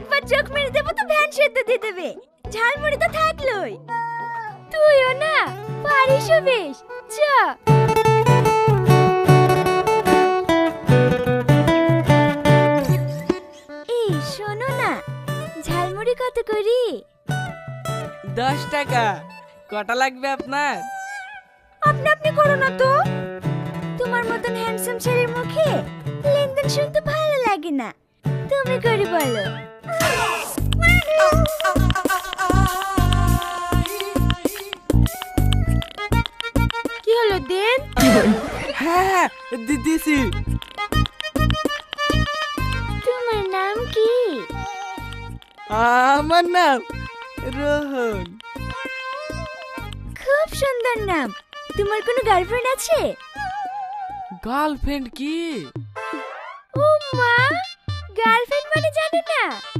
একবার চোখ মেরে দেবো তো ভ্যান সেদ্ধ দিয়ে দেবে। ঝালমুড়ি তো থাকলোই। তুইও না পারিসও বেশ। চ। এই শোনো না, ঝালমুড়ি কত করি? 10 টাকা। কটা লাগবে আপনার? আপনি আপনি করো না তো। তোমার মতন হ্যান্ডসাম ছেলের মুখে লেনদেন শুনতে ভালো লাগে না। তুমি করে বলো। কি হলো দেন? হ্যাঁ দিদিছি। তোমার নাম কি? আমার নাম রোহন। খুব সুন্দর নাম। তোমার কোনো গার্লফ্রেন্ড আছে? গার্লফ্রেন্ড কি? ও মা, গার্লফ্রেন্ড মানে জানো না?